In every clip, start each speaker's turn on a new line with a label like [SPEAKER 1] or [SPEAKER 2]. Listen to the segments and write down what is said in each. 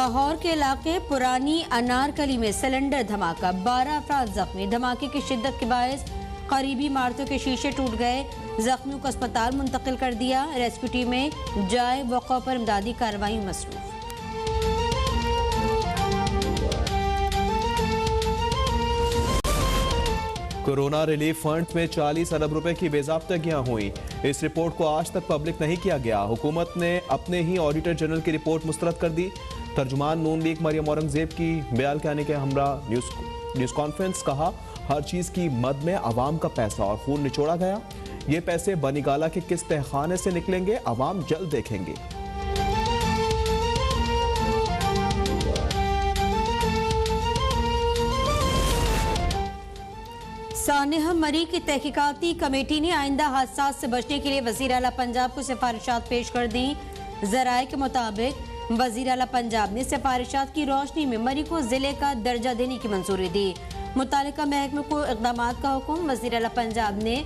[SPEAKER 1] लाहौर के इलाके पुरानी अनारकली में सिलेंडर धमाका, 12 अफराद जख्मी। धमाके की शिद्दत के बायस करीबी इमारतों के शीशे टूट गए। जख्मियों को अस्पताल मुंतकिल कर दिया। रेस्क्यू टीमें जाए मौका पर इमदादी कार्रवाई में मसरूफ।
[SPEAKER 2] कोरोना रिलीफ फंड में 40 अरब रुपए की बेज़ाब्तगियां हुई। इस रिपोर्ट को आज तक पब्लिक नहीं किया गया। हुकूमत ने अपने ही ऑडिटर जनरल की रिपोर्ट मुस्तरद कर दी। तर्जुमान नून लीग मरियम औरंगजेब की बयान के आने के हमरा न्यूज़ कॉन्फ्रेंस कहा, हर चीज़ की मद में अवाम का पैसा और खून निचोड़ा गया। ये पैसे बनीगाला के किस तहखाने से निकलेंगे, अवाम जल्द देखेंगे।
[SPEAKER 1] सानेहा मरी की तहकीकाती कमेटी ने आइंदा हादसात से बचने के लिए वज़ीर आला पंजाब को सिफारिशात पेश कर दी। ज़राए के मुताबिक वज़ीर आला पंजाब ने सिफारिशात की रोशनी में मरी को जिले का दर्जा देने की मंजूरी दी। मुतालिका महकमे को इक़दामात का हुक्म। वज़ीर आला पंजाब ने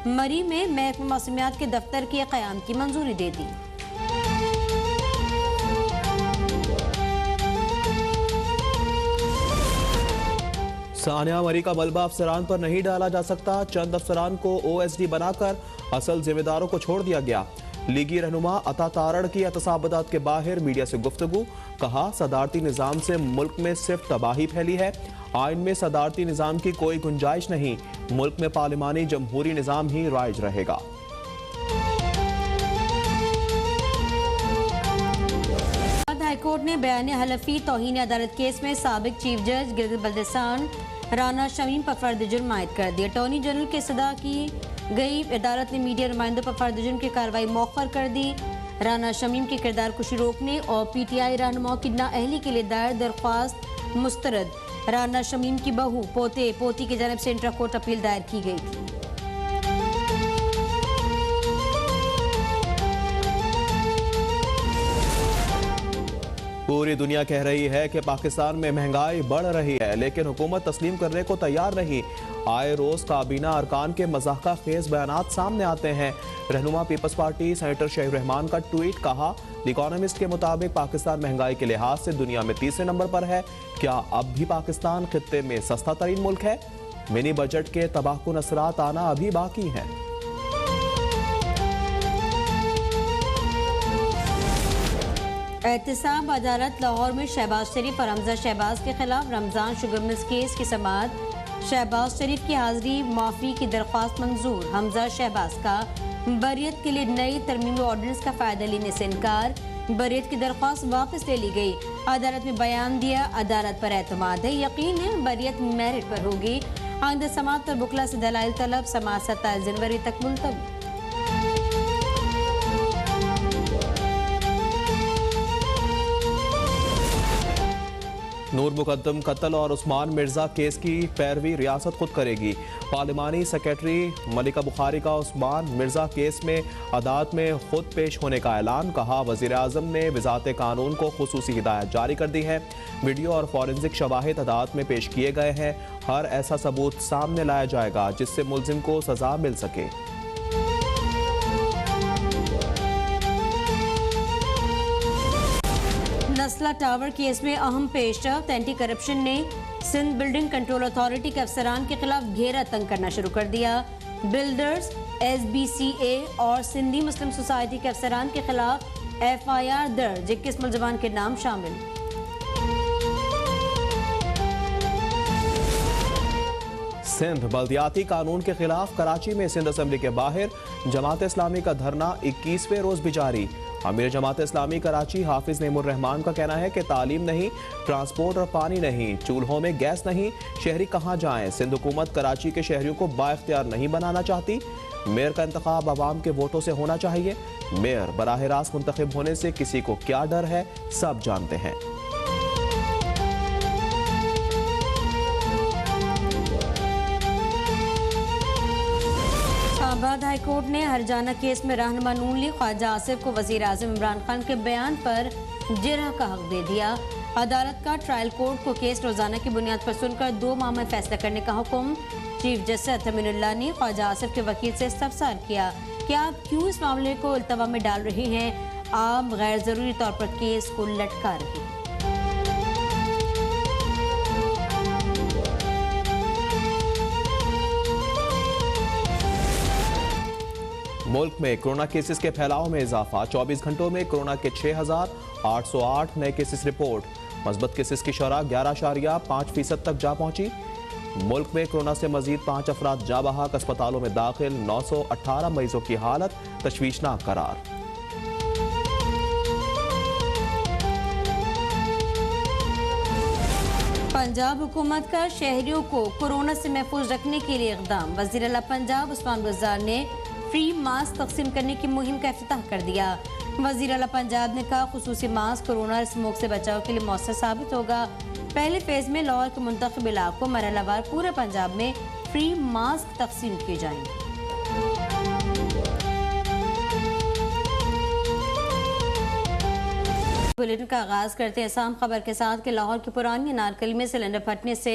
[SPEAKER 1] मरी में महकमा मौसमियात के दफ्तर के क़याम की मंजूरी दे दी।
[SPEAKER 2] सानिया मरी का मलबा अफसरान पर नहीं डाला जा सकता। चंद अफसरान को OSD बनाकर असल जिम्मेदारों को छोड़ दिया गया। लीगी रहनुमा अता तारड़ की एहतसाबात के बाहर मीडिया से गुफ्तगू, कहा सदारती निज़ाम से मुल्क में सिर्फ तबाही फैली है। आइन में सदारती निज़ाम की कोई गुंजाइश नहीं। मुल्क में पार्लिमानी जमहूरी निज़ाम ही राइज रहेगा।
[SPEAKER 1] हाईकोर्ट ने बयान हलफी तौहीन अदालत केस में साबिक चीफ जज गिलगित बल्तिस्तान राना शमीम पर फर्द जुर्म आयद कर दिया। अटॉर्नी जनरल के सदा की गई अदालत ने मीडिया नुमाइंदों पर फर्द जुर्म की कार्रवाई मौखर कर दी। राना शमीम की किरदार कुशी रोकने और PTI रहनुमाओं की नाअहली के लिए दायर दरख्वास्त मुस्तरद। राना शमीम की बहू पोते पोती की जानब से इंट्रा कोर्ट अपील दायर की गई थी।
[SPEAKER 2] पूरी दुनिया कह रही है कि पाकिस्तान में महंगाई बढ़ रही है, लेकिन हुकूमत तस्लीम करने को तैयार नहीं। आए रोज काबीना अरकान के मज़ाक़ा खेज बयानात सामने आते हैं। रहनुमा पीपल्स पार्टी सेनेटर शहीद रहमान का ट्वीट, कहा द इकोनॉमिस्ट के मुताबिक पाकिस्तान महंगाई के लिहाज से दुनिया में तीसरे नंबर पर है। क्या अब भी पाकिस्तान खित्ते में सस्ता तरीन मुल्क है? मिनी बजट के तबाहकुन असरात आना अभी बाकी हैं।
[SPEAKER 1] एहतसाब अदालत लाहौर में शहबाज शरीफ और हमजा शहबाज के खिलाफ रमजान शुगर मिल्स केस की समाअत। शहबाज शरीफ की हाजिरी माफी की दरख्वास्त मंजूर। हमजा शहबाज का बरियत के लिए नई तरमीमी ऑर्डिनेंस का फायदा लेने से इनकार। बरियत की दरख्वास्त वापस ले ली गई। अदालत में बयान दिया, अदालत पर एतमाद है, यकीन है बरियत मेरिट पर होगी। आइंदा समाअत और बुकला से दलाइल तलब। समाअत 27 जनवरी तक मुलतवी।
[SPEAKER 2] नूर मुकद्दम कत्ल और उस्मान मिर्जा केस की पैरवी रियासत खुद करेगी। पार्लिमानी सेक्रेटरी मलिका बुखारी का उस्मान मिर्जा केस में अदालत में खुद पेश होने का ऐलान। कहा वज़ीर आज़म ने वज़ारत कानून को खुसूसी हिदायत जारी कर दी है। वीडियो और फॉरेंसिक शवाहिद अदालत में पेश किए गए हैं। हर ऐसा सबूत सामने लाया जाएगा जिससे मुलजिम को सजा मिल सके।
[SPEAKER 1] नस्ला टावर केस में अहम पेशरफ्त। एंटी करप्शन ने सिंध बिल्डिंग कंट्रोल अथॉरिटी के अफसरान के खिलाफ घेरा तंग करना शुरू कर दिया। बिल्डर्स, SBCA और सिंधी मुस्लिम सोसाइटी के अफसरान के खिलाफ FIR दर्ज। 21 मुलजमान के नाम शामिल।
[SPEAKER 2] सिंध बल्दियाती कानून के खिलाफ कराची में सिंध असम्बली के बाहर जमात इस्लामी का धरना 21वें रोज भी जारी। अमीर जमात इस्लामी कराची हाफिज नईमुर रहमान का कहना है कि तालीम नहीं, ट्रांसपोर्ट और पानी नहीं, चूल्हों में गैस नहीं, शहरी कहाँ जाएं। सिंध हुकूमत कराची के शहरियों को बाइख्तियार नहीं बनाना चाहती। मेयर का इंतखाब आवाम के वोटों से होना चाहिए। मेयर बराह रास्त मुंतखब होने से किसी को क्या डर है, सब जानते हैं।
[SPEAKER 1] हाई कोर्ट ने हरजाना केस में रहनुमा नून लीग ख्वाजा आसिफ को वजीर आज़म इमरान खान के बयान पर जिरह का हक दे दिया। अदालत का ट्रायल कोर्ट को केस रोजाना की बुनियाद पर सुनकर 2 माह में फैसला करने का हुक्म। चीफ जस्टिस अमीनुल्लाह ने ख्वाजा आसिफ के वकील से इस्तफसार किया कि आप क्यों इस मामले को इल्तवा में डाल रहे हैं, आप गैर जरूरी तौर पर केस को लटका रहे हैं।
[SPEAKER 2] मुल्क में कोरोना केसेस के फैलाव में इजाफा, 24 घंटों में कोरोना के 6,808 नए केसेस रिपोर्ट। मस्बत केसेस की शरह 11.5% तक जा पहुंची। मुल्क में कोरोना से मजीद 5 अफराद जा बहाक, अस्पतालों में दाखिल 918 मरीजों की हालत तशवीशनाक करार।
[SPEAKER 1] पंजाब हुकूमत का शहरियों को कोरोना से महफूज रखने के लिए इक़दाम। वज़ीर आला पंजाब उस्मान बुज़दार ने फ्री मास्क तकसीम करने की मुहिम का इफ्तिताह कर दिया। वज़ीर आला पंजाब ने कहा, खुसूसी मास्क कोरोना स्मोक से बचाव के लिए मौसर साबित होगा। पहले फेज में लाहौर के मुंतखब इलाकों मरहलावार पूरे पंजाब में फ्री मास्क तकसीम किए जाएंगे। बुलेटिन का आगाज करते हैं अहम खबर के साथ कि लाहौर की पुरानी अनारकली में सिलेंडर फटने से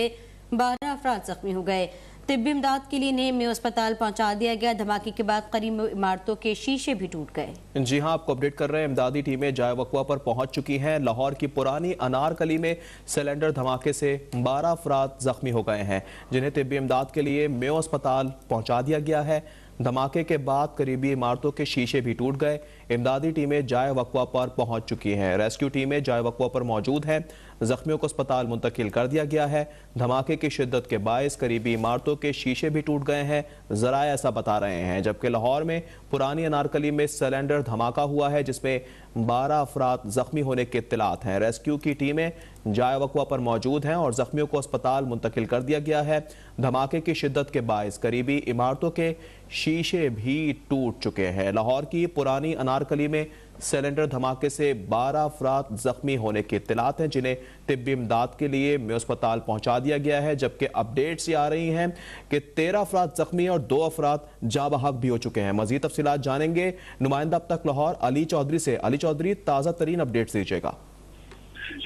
[SPEAKER 1] 12 अफराद जख्मी हो गए। तिब्बी इमदाद के लिए इन्हें मेयो अस्पताल पहुंचा दिया गया। धमाके के बाद करीब इमारतों के शीशे भी टूट गए।
[SPEAKER 2] जी हां, आपको अपडेट कर रहे हैं। इमदादी टीमें जाए वक़्वा पर पहुंच चुकी हैं। लाहौर की पुरानी अनारकली में सिलेंडर धमाके से 12 अफराद जख्मी हो गए हैं, जिन्हें तिब्बी इमदाद के लिए मेयो अस्पताल पहुंचा दिया गया है। धमाके के बाद करीबी इमारतों के शीशे भी टूट गए। इमदादी टीमें जाए वक़्वा पर पहुंच चुकी हैं। रेस्क्यू टीमें जाए वक़्वा पर मौजूद हैं। जख्मियों को अस्पताल मुंतकिल कर दिया गया है। धमाके की शिद्दत के बायस करीबी इमारतों के शीशे भी टूट गए हैं, ज़राए ऐसा बता रहे हैं। जबकि लाहौर में पुरानी अनारकली में सिलेंडर धमाका हुआ है, जिसमें 12 अफराद जख्मी होने के इत्तलात हैं। रेस्क्यू की टीमें जाए वक़्वा पर मौजूद हैं और जख्मियों को अस्पताल मुंतकिल कर दिया गया है। धमाके की शिद्दत के बायस करीबी इमारतों के शीशे भी टूट चुके हैं। लाहौर की पुरानी अनारकली में सिलेंडर धमाके से 12 अफराद जख्मी होने के इत्तलात हैं, जिन्हें तिब्बी इमदाद के लिए मेयो अस्पताल पहुंचा दिया गया है। जबकि अपडेट्स ये आ रही हैं कि 13 अफराद जख्मी और 2 अफराद जाँ बहक भी हो चुके हैं। मजीद तफसीलात जानेंगे नुमाइंदा अब तक लाहौर अली चौधरी से। अली चौधरी, ताज़ा तरीन अपडेट्स दीजिएगा।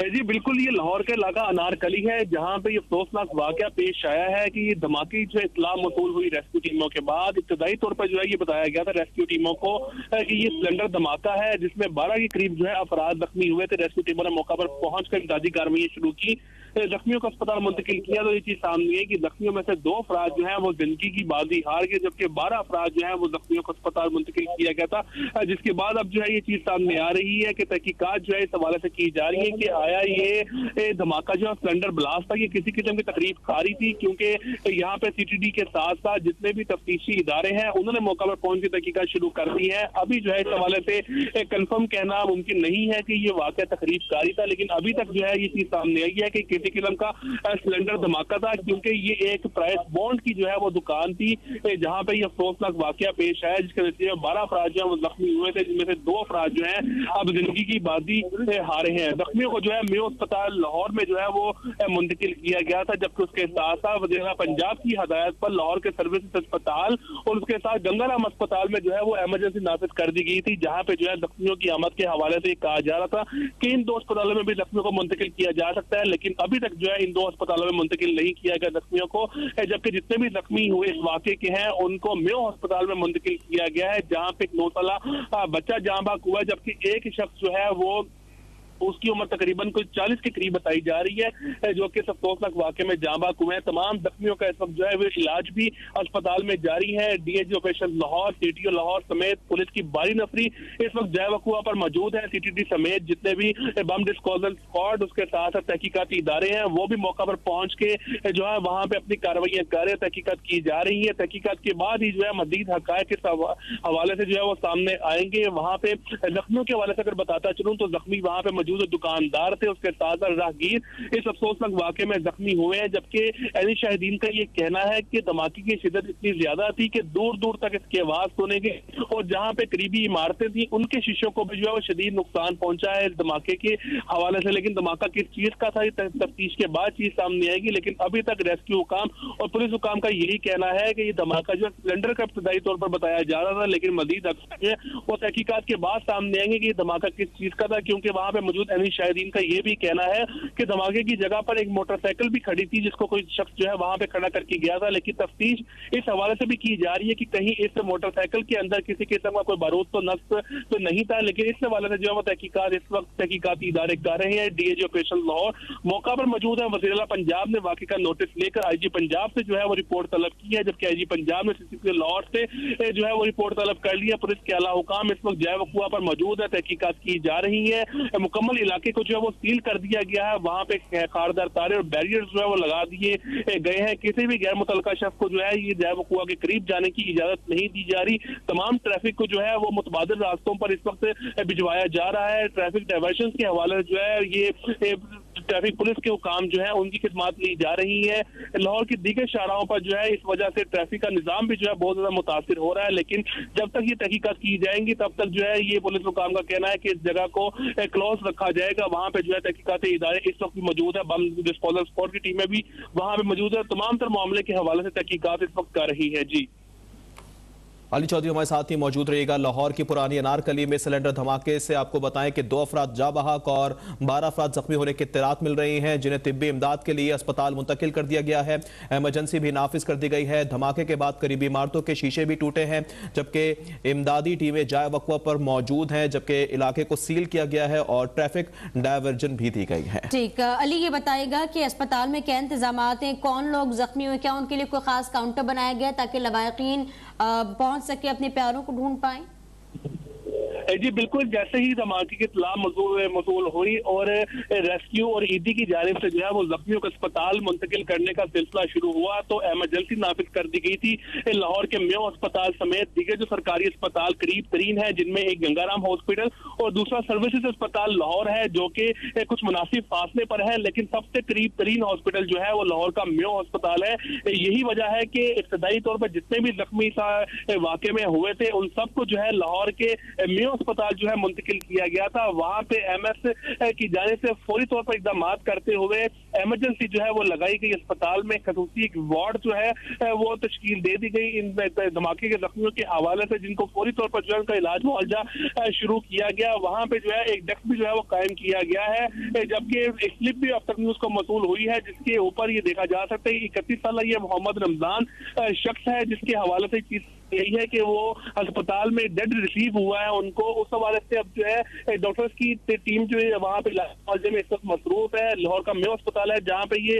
[SPEAKER 3] जी बिल्कुल, ये लाहौर का इलाका अनारकली है, जहां पे ये अफसोसनाक वाकया पेश आया है कि ये धमाके जो इत्तला मौसूल हुई रेस्क्यू टीमों के बाद इब्तदाई तौर पर जो है ये बताया गया था रेस्क्यू टीमों को कि ये सिलेंडर धमाका है, जिसमें 12 के करीब जो है अफराद जख्मी हुए थे। रेस्क्यू टीमों ने मौका पर पहुंचकर इमदादी कार्रवाई शुरू की, जख्मियों को अस्पताल मुंतकिल किया। तो ये चीज सामने है कि जख्मियों में से 2 अफराद जो है वो जिंदगी की बाजी हार गए, जबकि 12 अफराद जो है वो जख्मियों को अस्पताल मुंतकिल किया गया था। जिसके बाद अब जो है ये चीज सामने आ रही है कि तहकीकात जो है इस हवाले से की जा रही है कि आया ये धमाका जो है सिलेंडर ब्लास्ट था, ये किसी किस्म की तकरीब कारी थी, क्योंकि यहाँ पे सीटीडी के साथ साथ जितने भी तफ्तीशी इदारे हैं उन्होंने मौका पर पहुंच के तहकीकात शुरू कर दी है। अभी जो है इस हवाले से कंफर्म कहना मुमकिन नहीं है कि ये वाकया तकरीब कारी था, लेकिन अभी तक जो है ये चीज सामने आई है कि किसी किस्म का सिलेंडर धमाका था, क्योंकि ये एक प्राइस बॉन्ड की जो है वो दुकान थी, जहाँ पे ये अफसोसनाक वाकया पेश आया, जिसके नतीजे में 12 अफराद जो है वो जख्मी हुए थे, जिनमें से 2 अफराद जो है अब जिंदगी की बाजी हारे हैं। जख्मियों को जो है मेयो अस्पताल लाहौर में जो है वो मुंतकिल किया गया था, जबकि उसके साथ साथ वज़ीर पंजाब की हदायत पर लाहौर के सर्विसेज अस्पताल और उसके साथ गंगाराम अस्पताल में जो है वो इमरजेंसी नाफिज कर दी गई थी, जहां पे जो है जख्मियों की आमद के हवाले से कहा जा रहा था कि इन 2 अस्पतालों में भी जख्मियों को मुंतकिल किया जा सकता है, लेकिन अभी तक जो है इन 2 अस्पतालों में मुंतकिल नहीं किया गया जख्मियों को। जबकि जितने भी जख्मी हुए इस वाकये के हैं उनको मेयो अस्पताल में मुंतकिल किया गया है, जहाँ पे एक 9 साला बच्चा जाँ बहक हुआ है, जबकि एक शख्स जो है वो उसकी उम्र तकरीबन कुछ 40 के करीब बताई जा रही है, जो कि अफसोसनाक वाकये में जाँ बहक हुए हैं। तमाम जख्मियों का इस वक्त जो है वो इलाज भी अस्पताल में जारी है। DAG operation Lahore, CTO Lahore समेत पुलिस की बारी नफरी इस वक्त जाए वक़ुआ पर मौजूद है। सीटीडी समेत जितने भी बम डिस्पोजल स्क्वाड, उसके साथ तहकीकाती इदारे हैं, वो भी मौका पर पहुंच के जो है वहां पे अपनी कार्रवाइयां कर रहे हैं, तहकीकात की जा रही है। तहकीकात के बाद ही जो है मजीद हकायक के हवाले से जो है वो सामने आएंगे। वहां पे जख्मियों के हवाले से अगर बताता चलूं तो जख्मी वहां पे जो दुकानदार थे, उसके साथ साथ राहगीर इस अफसोसनाक वाकये में जख्मी हुए हैं। जबकि अहले शाहिदीन का ये कहना है कि धमाके की शिद्दत इतनी ज्यादा थी कि दूर दूर तक इसकी आवाज सुने गई और जहां पे करीबी इमारतें थी उनके शीशों को भी जो है वो शदीद नुकसान पहुंचा है इस धमाके के हवाले से। लेकिन धमाका किस चीज का था, तफ्तीश के बाद चीज सामने आएगी, लेकिन अभी तक रेस्क्यू हुकाम और पुलिस हुकाम का यही कहना है कि ये धमाका जो सिलेंडर का इब्तदाई तौर पर बताया जा रहा था, लेकिन मजीद वो तहकीकात के बाद सामने आएंगे कि ये धमाका किस चीज का था, क्योंकि वहां पे मौजूद अनीस शाहिदीन का ये भी कहना है कि धमाके की जगह पर एक मोटरसाइकिल भी खड़ी थी जिसको कोई शख्स जो है वहां पे खड़ा करके गया था, लेकिन तफ्तीश इस हवाले से भी की जा रही है कि कहीं इस मोटरसाइकिल के अंदर किसी किस्म का कोई बारूद तो नस्ब तो नहीं था, लेकिन इस हवाले से जो है वो तहकीकात इस वक्त तहकीकाती इदारे कर रहे हैं। डीएजी ऑपरेशन लाहौर मौका पर मौजूद है। वज़ीर आला पंजाब ने वाक़े का नोटिस लेकर आईजी पंजाब से जो है वो रिपोर्ट तलब की है, जबकि आईजी पंजाब ने सीसीपी लाहौर से जो है वो रिपोर्ट तलब कर लिया। पुलिस के आला हुकाम इस वक्त जय वकुआ पर मौजूद है, तहकीकात की जा रही है। मुकम्मल इलाके को जो है वो सील कर दिया गया है, वहां पे खारदार तारे और बैरियर्स जो है वो लगा दिए गए हैं। किसी भी गैर मुतल्लका शख्स को जो है ये जय वकुआ के करीब जाने की इजाजत नहीं दी जा रही। तमाम ट्रैफिक को जो है वो मुतबादिल रास्तों पर इस वक्त भिजवाया जा रहा है। ट्रैफिक डायवर्शन के हवाले से जो है ये ट्रैफिक पुलिस के काम जो है उनकी खिदमत ली जा रही है। लाहौर की दीगर शाहराहों पर जो है इस वजह से ट्रैफिक का निजाम भी जो है बहुत ज्यादा मुतासिर हो रहा है, लेकिन जब तक ये तहकीकात की जाएंगी तब तक जो है ये पुलिस हुकाम का कहना है कि इस जगह को क्लोज रखा जाएगा। वहां पे जो है तहकीकाती इदारे इस वक्त मौजूद है, बम डिस्पोजल स्क्वाड की टीमें भी वहां पे मौजूद है। तमाम तर मामले के हवाले से तहकीकात इस वक्त कर रही है। जी
[SPEAKER 2] अली चौधरी हमारे साथ ही मौजूद रहिएगा। लाहौर की पुरानी अनारकली में सिलेंडर धमाके से आपको बताएं कि 2 अफराद जाँ बहक और 12 अफराद जख्मी होने की इत्तलात मिल रही हैं, जिन्हें तिब्बी इमदाद के लिए अस्पताल मुंतकिल कर दिया गया है। एमरजेंसी भी नाफिज कर दी गई है। धमाके के बाद करीबी इमारतों के शीशे भी टूटे हैं, जबकि इमदादी टीमें जाए वक़्वा पर मौजूद हैं, जबकि इलाके को सील किया गया है और ट्रैफिक डायवर्जन भी दी गई है।
[SPEAKER 1] ठीक, अली ये बताएगा कि अस्पताल में क्या इंतजाम हैं, कौन लोग जख्मी हुए, क्या उनके लिए कोई खास काउंटर बनाया गया ताकि लवाकिन पहुंच सके, अपने प्यारों को ढूंढ पाए?
[SPEAKER 3] जी बिल्कुल, जैसे ही धमाके की इत्तला मौसूल हुई और रेस्क्यू और ईडी की जानिब से जो है वो जख्मियों को अस्पताल मुंतकिल करने का सिलसिला शुरू हुआ तो एमरजेंसी नाफिज कर दी गई थी। लाहौर के मेयो अस्पताल समेत दीगर जो सरकारी अस्पताल करीब तरीन है, जिनमें एक गंगाराम हॉस्पिटल और दूसरा सर्विसेज अस्पताल लाहौर है जो कि कुछ मुनासिब फासले पर है, लेकिन सबसे करीब तरीन हॉस्पिटल जो है वो लाहौर का मेयो अस्पताल है। यही वजह है कि इब्तदाई तौर पर जितने भी जख्मी वाक़े में हुए थे उन सबको जो है लाहौर के मेयो अस्पताल जो है मुंतकिल किया गया था। वहां पे एमएस की जाने से फौरी तौर पर इकदाम करते हुए इमरजेंसी जो है वो लगाई गई। अस्पताल में खसूसी एक वार्ड जो है वो तश्कील दे दी गई इन धमाके के जख्मियों के हवाले से, जिनको फौरी तौर पर जो है उनका इलाज मुआवजा शुरू किया गया। वहां पे जो है एक डेस्क भी जो है वो कायम किया गया है, जबकि एक स्लिप भी अब तक न्यूज को मसूल हुई है जिसके ऊपर ये देखा जा सकता है 31 साल ये मोहम्मद रमजान शख्स है, जिसके हवाले से चीज यही है कि वो अस्पताल में डेड रिसीव हुआ है। उनको उस हवाले से अब जो है डॉक्टर्स की टीम जो है वहाँ पे इलाज में इस वक्त मसरूफ है। लाहौर का मेयो अस्पताल है जहाँ पे ये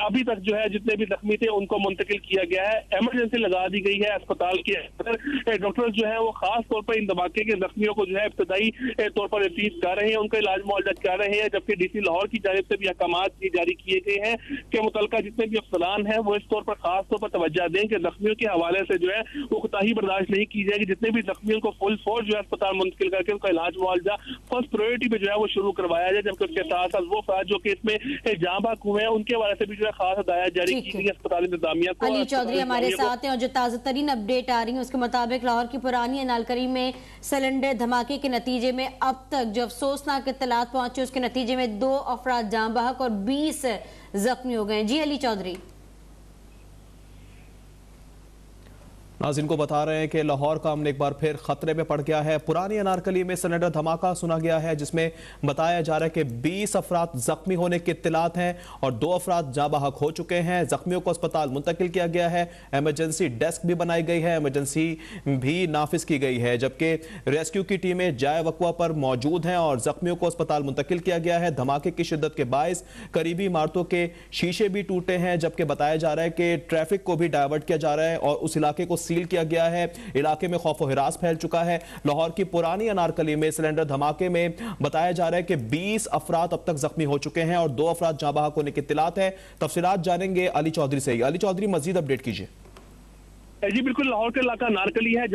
[SPEAKER 3] अभी तक जो है जितने भी जख्मी थे उनको मुंतकिल किया गया है। इमरजेंसी लगा दी गई है अस्पताल के अंदर। डॉक्टर्स जो है वो खास तौर पर इन धमाके के जख्मियों को जो है इब्तदाई तौर पर रिसीव कर रहे हैं, उनका इलाज मुआवजा कर रहे हैं, जबकि डीसी लाहौर की जानिब से भी अहकाम जारी किए गए हैं कि मुतल्लिका जितने भी अफसरान हैं वो इस तौर पर खास तौर पर तवज्जो दें कि जख्मियों के हवाले से जो है वो कोताही बर्दाश्त नहीं की जाएगी। जितने भी जख्मियों को फुल फोर्स जो है अस्पताल मुंतकिल करके उनका इलाज मुआवजा फर्स्ट प्रायोरिटी पे जो है वो शुरू करवाया जाए, जबकि उसके साथ साथ वो अफराद जो कि इसमें जाँ बहक हुए हैं उनके हवाले से भी जो है खास हदायत जारी की गई अस्पताल इंतजामिया को।
[SPEAKER 1] अली चौधरी हमारे साथ हैं और जो ताज़ा तरीन अपडेट आ रही है उसके मुताबिक लाहौर की पुरानी अनारकली में सिलेंडर धमाके के नतीजे में अब तक जो अफसोसनाक इत्तलात पहुंचे उसके नतीजे में 2 अफराद जाँ बहक और 20 जख्मी हो गए। जी अली चौधरी।
[SPEAKER 2] नाज़रीन को बता रहे हैं कि लाहौर का अमन एक बार फिर खतरे में पड़ गया है। पुरानी अनारकली में सिलेंडर धमाका सुना गया है जिसमें बताया जा रहा है कि 20 अफराद जख्मी होने की इत्तलात हैं और 2 अफराद जाँ बहक हो चुके हैं। जख्मियों को अस्पताल मुंतकिल किया गया है, इमरजेंसी डेस्क भी बनाई गई है, इमरजेंसी भी नाफिज की गई है, जबकि रेस्क्यू की टीमें जाए वक़्वा पर मौजूद हैं और जख्मियों को अस्पताल मुंतकिल किया गया है। धमाके की शिद्दत के बायस करीबी इमारतों के शीशे भी टूटे हैं, जबकि बताया जा रहा है कि ट्रैफिक को भी डायवर्ट किया जा रहा है और उस इलाके को सील किया गया है। इलाके में खौफ व हिरास फैल चुका है। लाहौर की पुरानी अनारकली में सिलेंडर धमाके में बताया जा रहा है कि 20 अफराद अब तक जख्मी हो चुके हैं और 2 अफराद जाँ बहक होने की इत्तलात है। तफसीलात जानेंगे अली चौधरी से ही। अली चौधरी, मजीद अपडेट कीजिए।
[SPEAKER 3] जी बिल्कुल, लाहौर का इलाका अनारकली है।